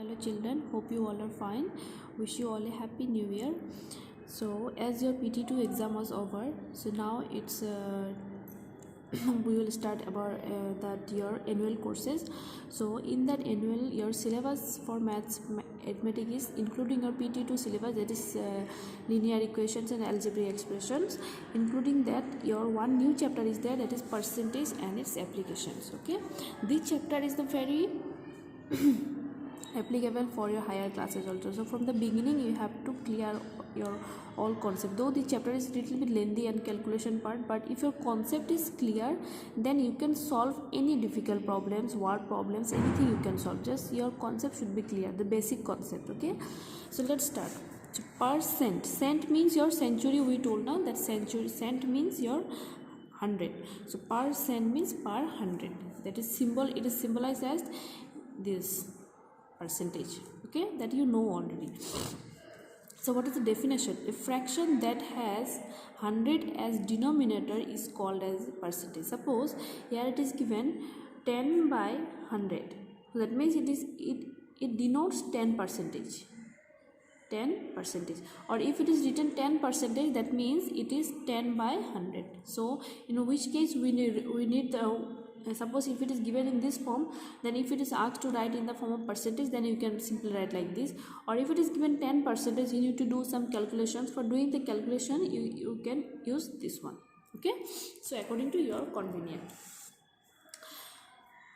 Hello children, hope you all are fine. Wish you all a happy new year. So as your PT2 exam was over, so now it's we will start about that your annual courses. So in that annual, your syllabus for maths arithmetic is including your PT2 syllabus, that is linear equations and algebraic expressions. Including that, your one new chapter is there, that is percentage and its applications. Okay, this chapter is the very applicable for your higher classes also. So from the beginning you have to clear your all concept, though the chapter is little bit lengthy and calculation part, but if your concept is clear, then you can solve any difficult problems, word problems, anything you can solve. Just your concept should be clear, the basic concept. Okay, so let's start. So percent, cent means your century. We told now that century, cent means your 100. So percent means per 100. That is symbol, it is symbolized as this percentage. Okay, that you know already. So what is the definition? A fraction that has 100 as denominator is called as percentage. Suppose here it is given 10 by 100, so that means it denotes 10 percentage, or if it is written 10 percentage, that means it is 10 by 100. So in which case we need the suppose if it is given in this form, then if it is asked to write in the form of percentage, then you can simply write like this. Or if it is given 10 percentage, you need to do some calculations. For doing the calculation, you can use this one. Okay, so according to your convenience.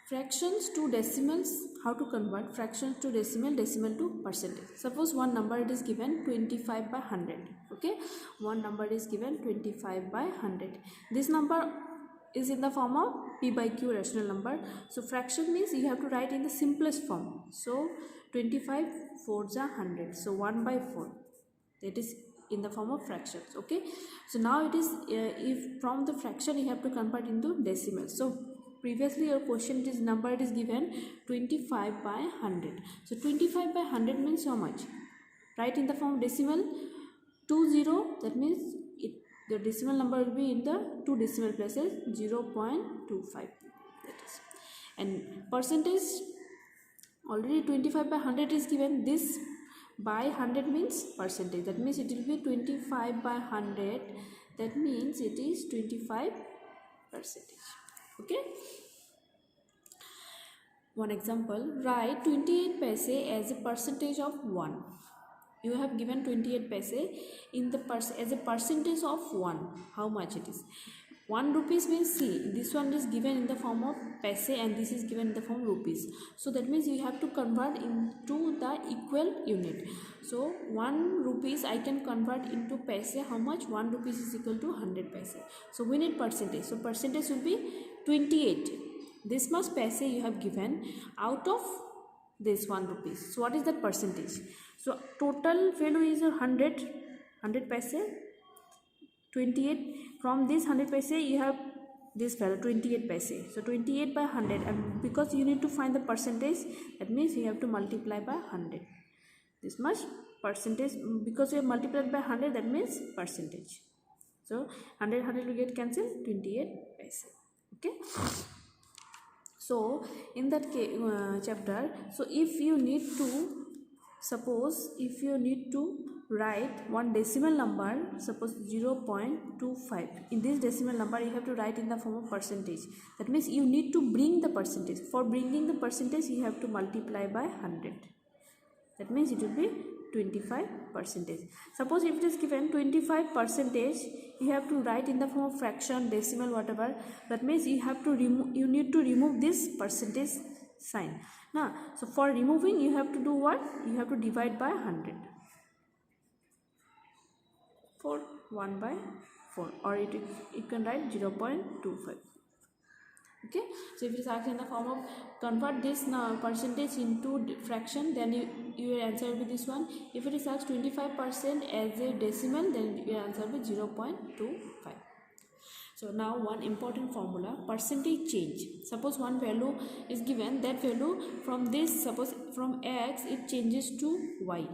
Fractions to decimals, how to convert fractions to decimal, decimal to percentage. Suppose one number it is given 25 by 100. Okay, one number is given 25 by 100. This number is in the form of p by q rational number. So fraction means you have to write in the simplest form. So 25 4s are 100, so 1 by 4, that is in the form of fractions. Okay, so now it is if from the fraction you have to convert into decimal. So previously your question is number it is given 25 by 100. So 25 by 100 means how much? Write in the form decimal 20, that means the decimal number will be in the two decimal places, 0.25, that is. And percentage, already 25 by 100 is given. This by 100 means percentage, that means it will be 25 by 100, that means it is 25 percentage. Okay, one example, write 28 paise as a percentage of 1. You have given 28 paise in the as a percentage of 1. How much it is? 1 rupees means, see, this one is given in the form of paise and this is given in the form rupees. So that means you have to convert into the equal unit. So 1 rupees I can convert into paise. How much? 1 rupees is equal to 100 paise. So we need percentage. So percentage will be 28. This much paise you have given out of this 1 rupees. So what is that percentage? So total value is 100 paise, 28. From this 100 paise you have this value 28 paise. So 28 by 100, and because you need to find the percentage, that means you have to multiply by 100. This much percentage, because you have multiplied by 100, that means percentage. So 100 will get cancelled, 28 paise. Okay. So in that chapter, so if you need to, suppose if you need to write one decimal number, suppose 0.25, in this decimal number you have to write in the form of percentage. That means you need to bring the percentage. For bringing the percentage you have to multiply by 100. That means it will be 25 percentage. Suppose if it is given 25 percentage, you have to write in the form of fraction, decimal, whatever. That means you have to remove, you need to remove this percentage sign. Now, so for removing you have to do what? You have to divide by 100 for 1 by 4, or you can write 0.25. Okay, so if it is asked in the form of convert this percentage into fraction, then your answer will be this one. If it is asked 25% as a decimal, then your answer will be 0.25. So now one important formula, percentage change. Suppose one value is given, that value from this, suppose from x it changes to y.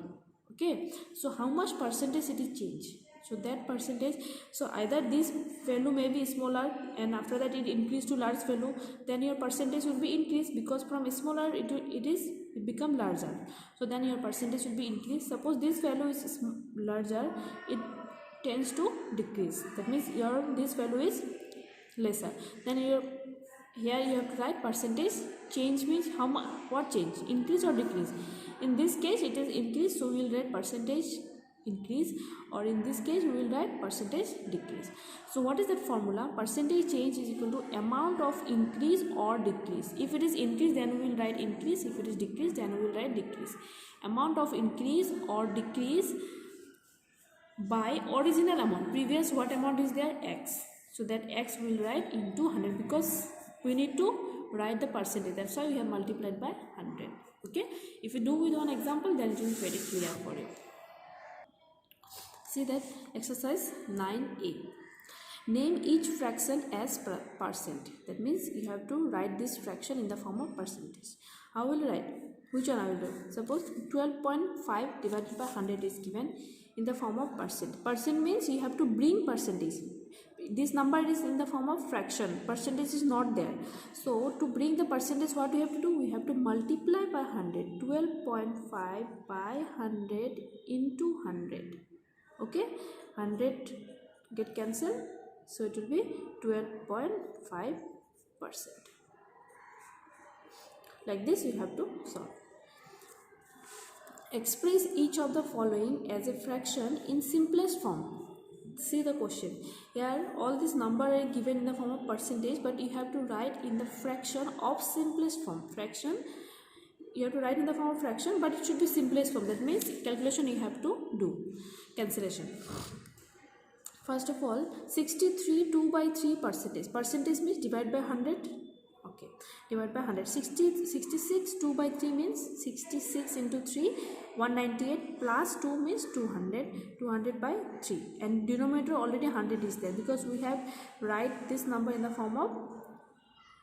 Okay, so how much percentage it is changed? So that percentage, so either this value may be smaller and after that it increased to large value, then your percentage will be increased, because from smaller it is it become larger, so then your percentage will be increased. Suppose this value is larger, it tends to decrease, that means your this value is lesser, then your here you have to write percentage change means how much, what change, increase or decrease. In this case it is increase, so we will write percentage increase, or in this case we will write percentage decrease. So what is that formula? Percentage change is equal to amount of increase or decrease. If it is increase, then we will write increase. If it is decrease, then we will write decrease. Amount of increase or decrease by original amount. Previous what amount is there? X. So that X we will write into 100, because we need to write the percentage. That's why we have multiplied by 100. Okay. If you do with one example, then it will be very clear for you. See that exercise 9a. Name each fraction as percent. That means you have to write this fraction in the form of percentage. How will you write? Which one I will do? Suppose 12.5 divided by 100 is given in the form of percent. Percent means you have to bring percentage. This number is in the form of fraction. Percentage is not there. So to bring the percentage, what we have to do? We have to multiply by 100. 12.5 by 100 into 100. Okay, 100 get cancelled, so it will be 12.5%. Like this you have to solve. Express each of the following as a fraction in simplest form. See the question. Here all these numbers are given in the form of percentage, but you have to write in the fraction of simplest form. Fraction you have to write in the form of fraction, but it should be simplest form. That means calculation you have to do. Cancellation. First of all, 63 2 by 3 percentage. Percentage means divide by 100. Okay, divide by 100. 66 2 by 3 means 66 into 3, 198 plus 2 means 200. 200 by 3, and denominator already 100 is there, because we have write this number in the form of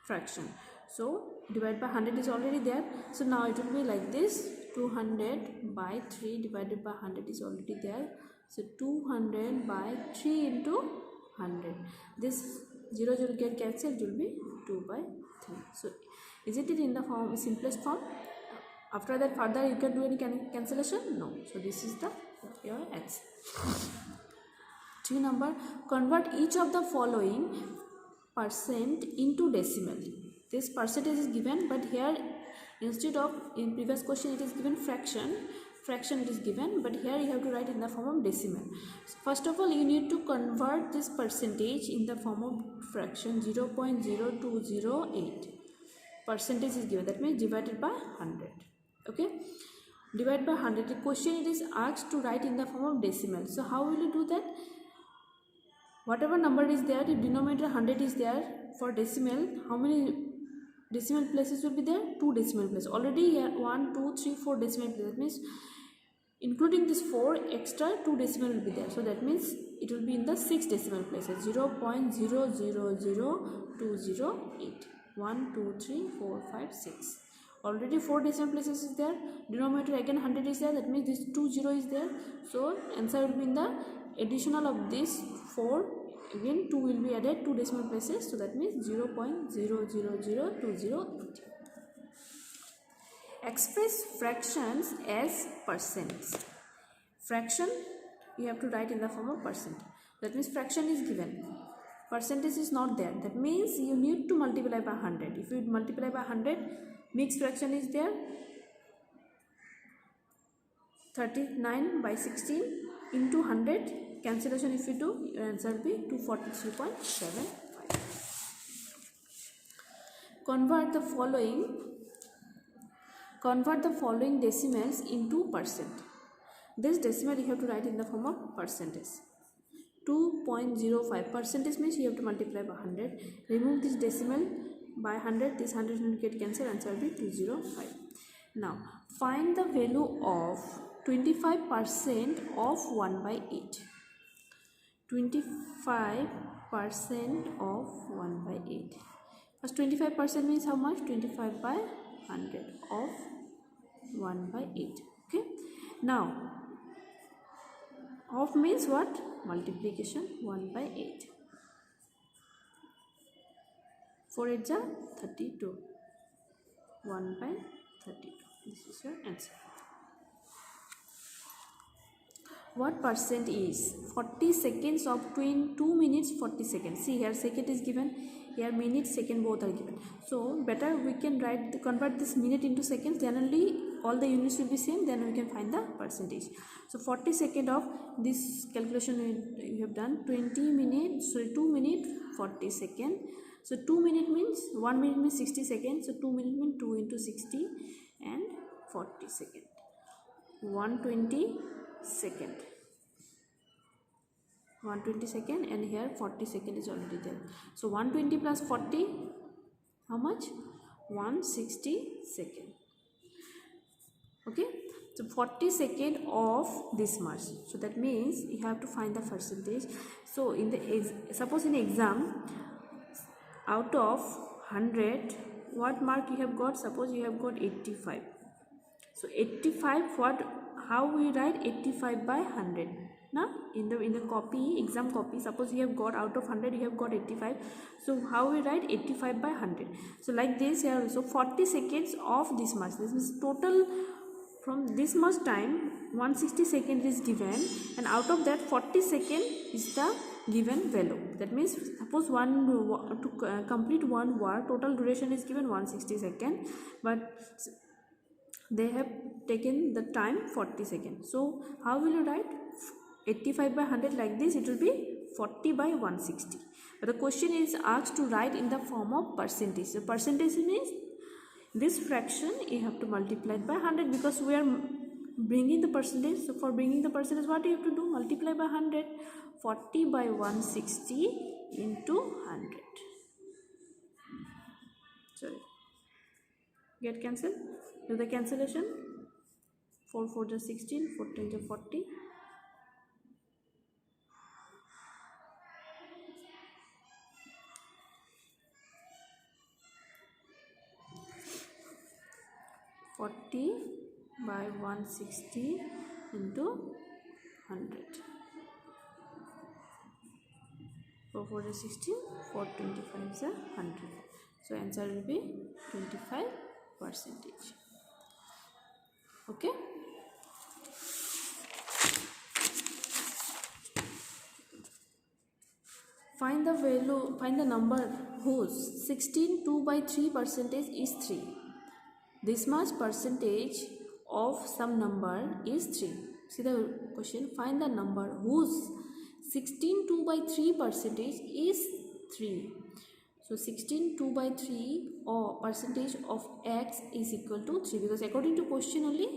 fraction. So divide by 100 is already there. So now it will be like this. 200 by 3 divided by 100 is already there. So 200 by 3 into 100. This 0 0 get cancelled, it will be 2 by 3. So isn't it in the form simplest form? After that further you can do any cancellation? No. So this is the your answer. 3 number, convert each of the following percent into decimal. This percentage is given, but here instead of in previous question it is given fraction it is given, but here you have to write in the form of decimal. So first of all you need to convert this percentage in the form of fraction. 0.0208 percentage is given, that means divided by 100. Okay, divide by 100. The question it is asked to write in the form of decimal. So how will you do that? Whatever number is there, the denominator 100 is there. For decimal, how many decimal places will be there? 2 decimal places. Already here 1 2 3 4 decimal places. That means including this 4 extra 2 decimal will be there. So that means it will be in the 6 decimal places. 0.000208. 1 2 3 4 5 6. Already 4 decimal places is there. Denominator again 100 is there. That means this 2 0 is there. So answer will be in the additional of this 4. Again 2 will be added 2 decimal places. So that means 0.000208. Express fractions as percents. Fraction you have to write in the form of percent. That means fraction is given, percentage is not there. That means you need to multiply by 100. If you multiply by 100, mixed fraction is there. 39 by 16 into 100. Cancellation if you do, your answer will be 243.75. Convert the following decimals into percent. This decimal you have to write in the form of percentage. 2.05 percentage means you have to multiply by 100. Remove this decimal by 100. This 100 will get cancelled. Answer will be 205. Now find the value of 25% of 1 by 8. 25% of 1 by 8. First 25% means how much? 25 by 100 of 1 by 8. Okay. Now of means what? Multiplication. 1 by 8. 4 8 ja 32. 1 by 32. This is your answer. What percent is 40 seconds of 2 minutes 40 seconds? See here, second is given, here minute, second, both are given. So better we can convert this minute into seconds. Generally all the units will be same, then we can find the percentage. So 40 second of this calculation you have done 2 minute 40 second. So 2 minute means 1 minute means 60 seconds. So 2 minute means 2 into 60 and 40 second. 120 second, 120 second, and here 40 second is already there. So 120 plus 40, how much? 160 second. Okay, so 40 second of this much. So that means you have to find the percentage. So in the suppose in exam, out of 100, what mark you have got? Suppose you have got 85. So 85, how we write 85 by 100? Now in the copy, exam copy, suppose you have got out of 100 you have got 85. So how we write 85 by 100? So like this here also 40 seconds of this much. This is total from this much time. 160 second is given, and out of that 40 second is the given value. That means suppose to complete one word, total duration is given 160 second, but they have taken the time 40 seconds. So how will you write 85 by 100? Like this, it will be 40 by 160. But the question is asked to write in the form of percentage. So percentage means this fraction you have to multiply it by 100, because we are bringing the percentage. So for bringing the percentage, what you have to do? Multiply by 100. 40 by 160 into 100. Sorry, get cancelled. Do the cancellation. 4 4 is 16, 4 10 is 40. by 160 into 100. 4 4 is 16, 4 25 is 100. So answer will be 25%. Okay. Find the number whose 16 2 by 3 percentage is 3. This much percentage of some number is 3. See the question, find the number whose 16 2 by 3 percentage is 3. So 16 2 by 3 or percentage of x is equal to 3, because according to question only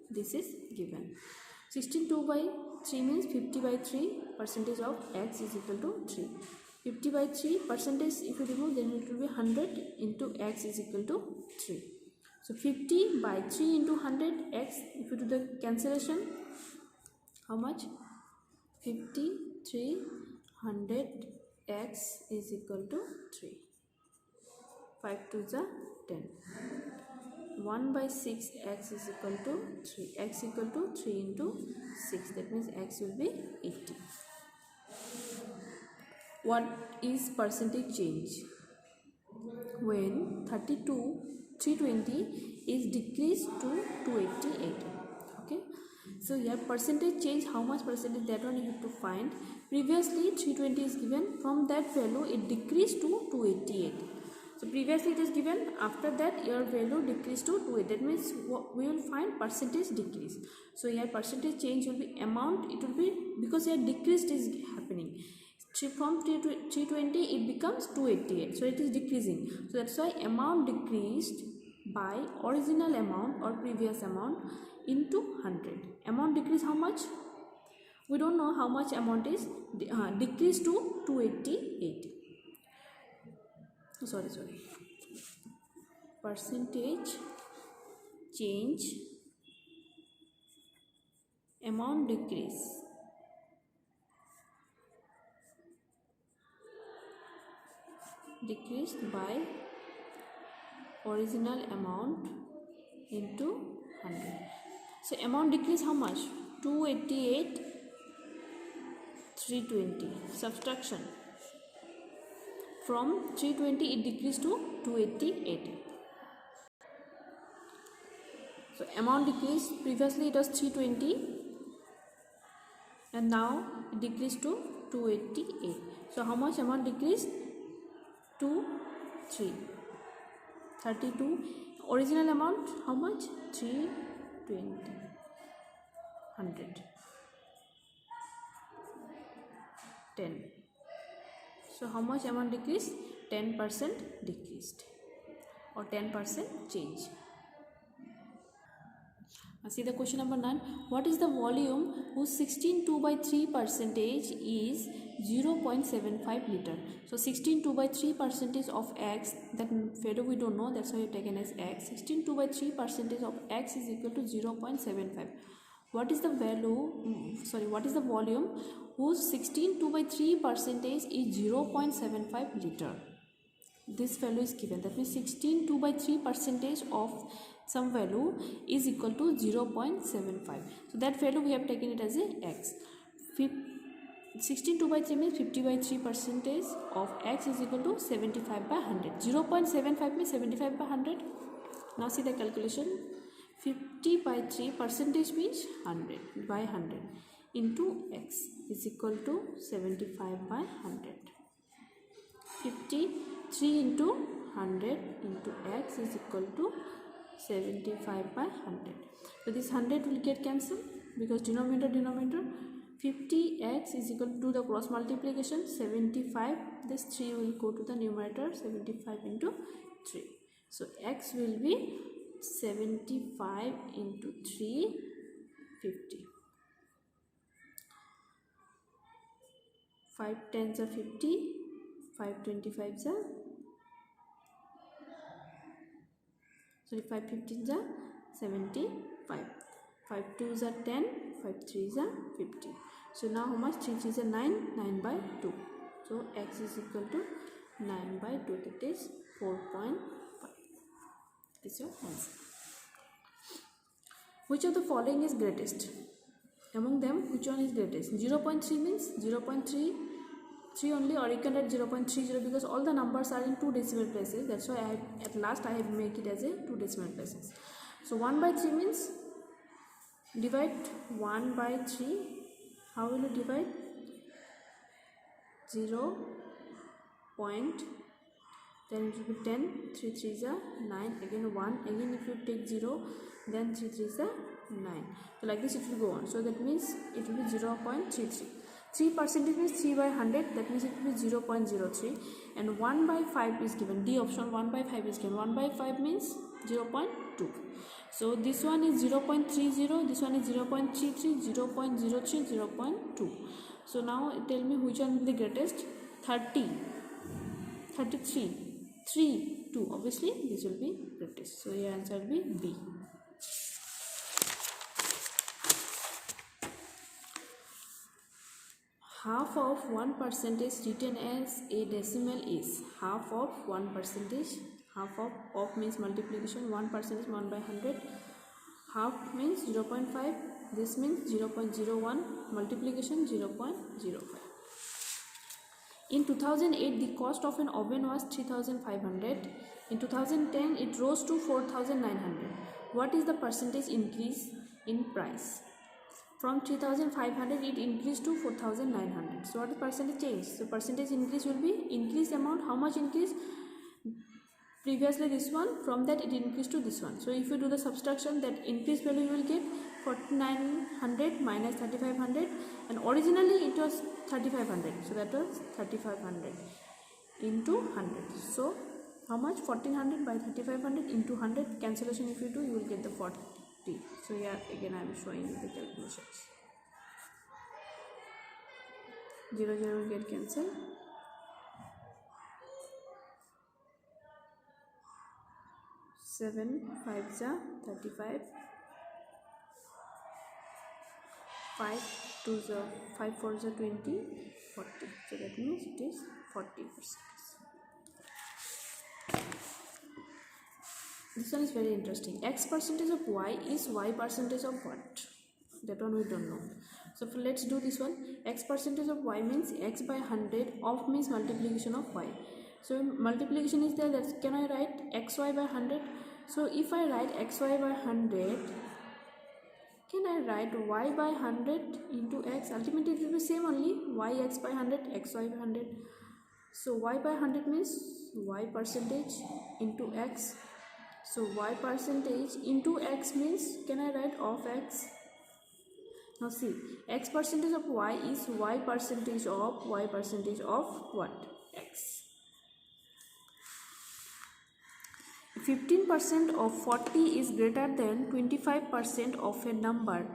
this is given. 16 2 by 3 means 50 by 3, percentage of x is equal to 3. 50 by 3 percentage if you remove, then it will be 100 into x is equal to 3. So 50 by 3 into 100 x, if you do the cancellation, how much? 50 3 100 x is equal to 3. 5 2 is 10. 1 by 6 x is equal to 3. X equal to 3 into 6. That means x will be 80. What is percentage change when 320 is decreased to 288? Okay. So here percentage change, how much percentage, that one you have to find. Previously 320 is given, from that value it decreased to 288. So previously it is given, after that your value decreased to 288. That means we will find percentage decrease. So here percentage change will be amount, it will be, because here decreased is happening. From 320 it becomes 288, so it is decreasing. So that's why amount decreased by original amount or previous amount into 100. Amount decrease how much? We don't know how much amount is decreased to 288. Sorry. Percentage change, amount decrease. Decreased by original amount into 100. So amount decrease how much? 288, 320. Subtraction. From 320 it decreased to 288. So amount decreased. Previously it was 320 and now it decreased to 288. So how much amount decreased? 2 3 32. Original amount how much? 320 100 10. So how much amount decreased? 10% decreased or 10% change. Now see the question number 9. What is the volume whose 16 2 by 3 percentage is 0.75 liter? So 16 2 by 3 percentage of X, that value we don't know, that's why you taken as X. 16 2 by 3 percentage of X is equal to 0.75. What is the value, what is the volume whose 16 2 by 3 percentage is 0.75 liter? This value is given, that means 16 2 by 3 percentage of some value is equal to 0.75. So that value we have taken it as a X. 16 2 by 3 means 50 by 3 percentage of X is equal to 75 by 100. 0.75 means 75 by 100. Now see the calculation. 50 by 3 percentage means 100 by 100 into X is equal to 75 by 100. 53 into 100 into X is equal to 75 by 100. So this 100 will get cancelled because denominator 50x is equal to the cross multiplication 75. This 3 will go to the numerator, 75 into 3. So X will be 75 into 3, 50. 5 tens are 50, 5 25s are, 5 15s are 75, 5 2s are 10, 5 3s are 50. So now how much? 3 3s are 9, 9 by 2. So X is equal to 9 by 2, that is 4.5. This is your answer. Which of the following is greatest? Among them, which one is greatest? 0.3 means 0.3 only, or you can write 0.30 because all the numbers are in 2 decimal places. That's why at last I have make it as a 2 decimal places. So 1 by 3 means divide 1 by 3. How will you divide? 0. Then it will be 10, 3 3s are 9, again 1, again if you take 0, then 3 3s are 9. So like this it will go on. So that means it will be 0.33. 3% means 3 by 100, that means it will be 0.03, and 1 by 5 is given. D option, 1 by 5 is given. 1 by 5 means 0.2. So this one is 0.30, this one is 0.33, 0.03, 0.2. So now tell me which one will be the greatest? 30, 33, 3, 2. Obviously this will be greatest. So your answer will be B. Half of 1% written as a decimal is half of 1%. Half of means multiplication. 1% is 1 by 100. Half means 0.5. This means 0.01. Multiplication 0.05. In 2008, the cost of an oven was 3,500. In 2010, it rose to 4,900. What is the percentage increase in price? From 3,500 it increased to 4,900. So what is percentage change? So percentage increase will be increased amount. How much increase? Previously this one, from that it increased to this one. So if you do the subtraction, that increased value you will get 4,900 minus 3,500, and originally it was 3,500. So that was 3,500 into 100. So how much? 1,400 by 3,500 into 100. Cancellation if you do, you will get the 40. So here again I am showing you the calculations. 0 0 will get cancelled. 7 5s are 35, 5 2s are 5 4s are 20, 40. So that means it is 40%. This one is very interesting. X percentage of Y is Y percentage of what? That one we don't know. So let's do this one. X percentage of Y means X by 100 of means multiplication of Y. So multiplication is there. That's, can I write XY by 100? So if I write xy by 100, can I write y by 100 into x? Ultimately it will be same only, yx by 100, xy by 100. So y by 100 means y percentage into x. So y percentage into x means, can I write of x? Now see, x percentage of y is y percentage of what? X. 15% of 40 is greater than 25% of a number.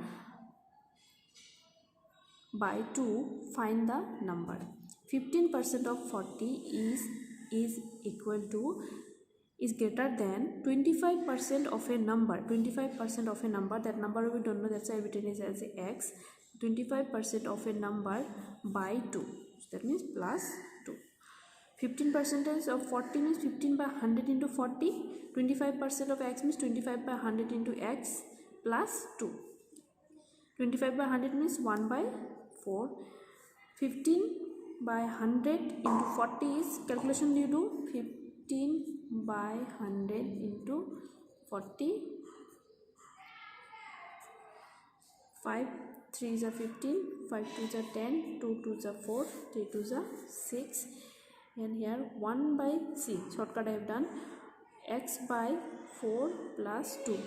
By 2, find the number. 15% of 40 is equal to, is greater than 25% of a number. 25% of a number, that number we don't know, that's why I written it as x. 25% of a number by 2, so that means plus 2. 15% of 40 means 15 by 100 into 40. 25% of x means 25 by 100 into x plus 2. 25 by 100 means 1 by 4. 15 by 100 into 40 is, calculation you do, 15 by 100 into 40. 5 3 is 15, 5 2 is 10, 2 2 is 4, 3 2 is 6, and here 1 by, see, shortcut I have done, x by 4 plus 2.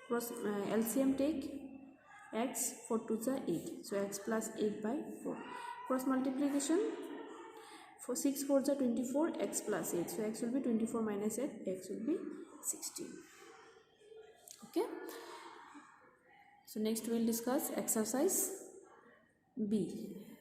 Cross LCM take, x 4 2 is 8, so x plus 8 by 4. Cross multiplication, for 6 4 is 24, x plus 8, so x will be 24 minus 8, x will be 16. Okay, so next we will discuss exercise B.